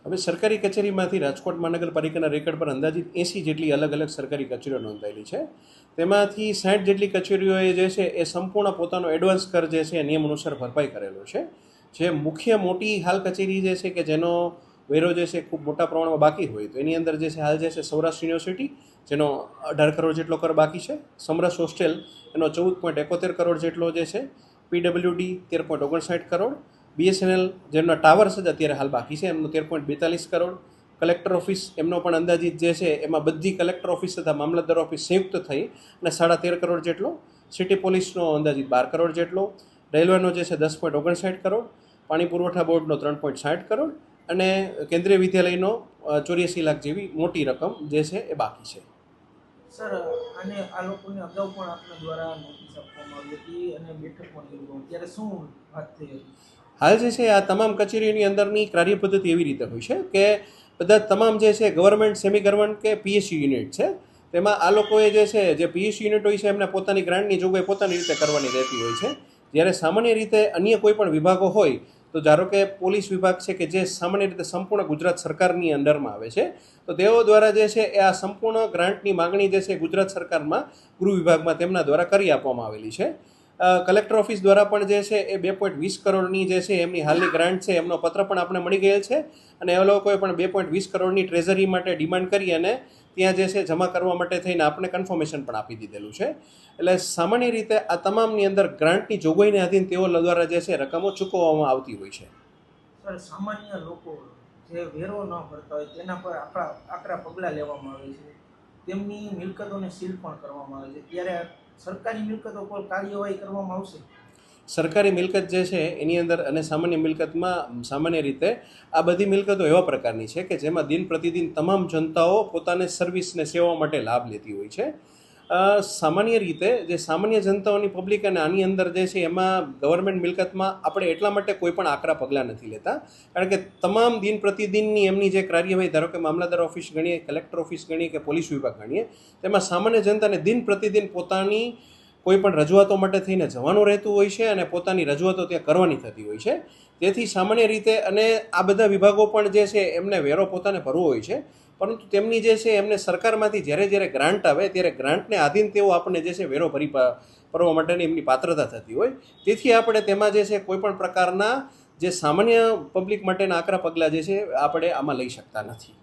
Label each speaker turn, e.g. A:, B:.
A: હવે સરકારી કચેરીમાંથી રાજકોટ મહાનગરપાલિકાના રેકર્ડ પર અંદાજિત 80 જેટલી અલગ અલગ સરકારી કચેરીઓ નોંધાયેલી છે. તેમાંથી 60 જેટલી કચેરીઓએ જે છે એ સંપૂર્ણ પોતાનો એડવાન્સ કર જે છે એ નિયમ અનુસાર ભરપાઈ કરેલો છે. જે મુખ્ય મોટી હાલ કચેરી જે છે કે જેનો વેરો જે છે ખૂબ મોટા પ્રમાણમાં બાકી હોય તો એની અંદર જે છે હાલ જે છે સૌરાષ્ટ્ર યુનિવર્સિટી જેનો 18 કરોડ જેટલો કર બાકી છે, સમરસ હોસ્ટેલ એનો 14.71 કરોડ જેટલો જે છે, પીડબ્લ્યુડી 13.59 કરોડ, બીએસએનએલ જેમના ટાવર્સ જ અત્યારે હાલ બાકી છે એમનો 13.42 કરોડ, કલેક્ટર ઓફિસ એમનો પણ અંદાજિત જે છે એમાં બધી કલેક્ટર ઓફિસ તથા મામલતદાર ઓફિસ સંયુક્ત થઈ અને 13.5 કરોડ જેટલો, સિટી પોલીસનો અંદાજિત 12 કરોડ જેટલો, રેલવેનો જે છે 10.59 કરોડ, પાણી પુરવઠા બોર્ડનો 3.60 કરોડ અને કેન્દ્રીય વિદ્યાલયનો 84 લાખ જેવી મોટી રકમ જે છે એ બાકી છે.
B: સર, આને આ લોકોને અગાઉ પણ આપના દ્વારા નોટિસ આપવામાં આવી હતી અને બેઠક પણ યોજાઈ ત્યારે શું વાત થઈ હતી?
A: હાલ જે છે આ તમામ કચેરીઓની અંદરની કાર્ય પદ્ધતિ એવી રીતે હોય છે કે બધા તમામ જે છે ગવર્મેન્ટ, સેમી ગવર્મેન્ટ કે પીએસયુ યુનિટ છે તેમાં આ લોકોએ જે પીએસયુ યુનિટ હોય છે એમને પોતાની ગ્રાન્ટની જોગવાઈ પોતાની રીતે કરવાની રહેતી હોય છે. જ્યારે સામાન્ય રીતે અન્ય કોઈ પણ વિભાગો હોય તો ધારો કે પોલીસ વિભાગ છે કે જે સામાન્ય રીતે સંપૂર્ણ ગુજરાત સરકારની અંડરમાં આવે છે તો તેઓ દ્વારા જે છે એ આ સંપૂર્ણ ગ્રાન્ટની માગણી જે છે ગુજરાત સરકારમાં ગૃહ વિભાગમાં તેમના દ્વારા કરી આપવામાં આવેલી છે. કલેક્ટર ઓફિસ દ્વારા પણ જે છે એ 2.20 કરોડની જે છે એમની હાલની ગ્રાન્ટ છે એમનો પત્ર પણ આપણે મળી ગયેલ છે અને એ લોકોએ પણ 2.20 કરોડની ટ્રેઝરી માટે ડિમાન્ડ કરી અને ત્યાં જે છે જમા કરવા માટે થઈને આપણે કન્ફર્મેશન પણ આપી દીધેલું છે. એટલે સામાન્ય રીતે આ તમામની અંદર ગ્રાન્ટની જોગવાઈને આધીન તેઓ દ્વારા જે છે રકમો ચૂકવવામાં આવતી હોય છે.
B: સર, સામાન્ય લોકો જે વેરો ન ભરતા હોય તેના પર આકરા પગલાં લેવામાં આવે છે, તેમની મિલકતોને સીલ પણ કરવામાં આવે છે, ત્યારે સરકારી મિલકતો પર કાર્યવાહી કરવામાં આવશે?
A: સરકારી મિલકત જે છે એની અંદર અને સામાન્ય મિલકતમાં સામાન્ય રીતે આ બધી મિલકતો એવા પ્રકારની છે કે જેમાં દિન પ્રતિદિન તમામ જનતાઓ પોતાને સર્વિસને સેવા માટે લાભ લેતી હોય છે. સામાન્ય રીતે જે સામાન્ય જનતાઓની પબ્લિક અને આની અંદર જે છે એમાં ગવર્મેન્ટ મિલકતમાં આપણે એટલા માટે કોઈ પણ આકરા પગલાં નથી લેતા કારણ કે તમામ દિન પ્રતિદિનની એમની જે કાર્યવાહી ધારો કે મામલતદાર ઓફિસ ગણીએ, કલેક્ટર ઓફિસ ગણીએ કે પોલીસ વિભાગ ગણીએ તેમાં સામાન્ય જનતાને દિન પ્રતિદિન પોતાની કોઈ પણ રજૂઆતો માટે થઈને જવાનું રહેતું હોય છે અને પોતાની રજૂઆતો ત્યાં કરવાની થતી હોય છે. તેથી સામાન્ય રીતે અને આ બધા વિભાગો પણ જે છે એમને વેરો પોતાને ભરવો હોય છે પરંતુ તેમની જે છે એમને સરકારમાંથી જ્યારે ગ્રાન્ટ આવે ત્યારે ગ્રાન્ટને આધીન તેઓ આપણને જે છે વેરો ભરવા માટેની એમની પાત્રતા થતી હોય. તેથી આપણે તેમાં જે છે કોઈ પણ પ્રકારના જે સામાન્ય પબ્લિક માટેના આકરા પગલાં જે છે આપણે આમાં લઈ શકતા નથી.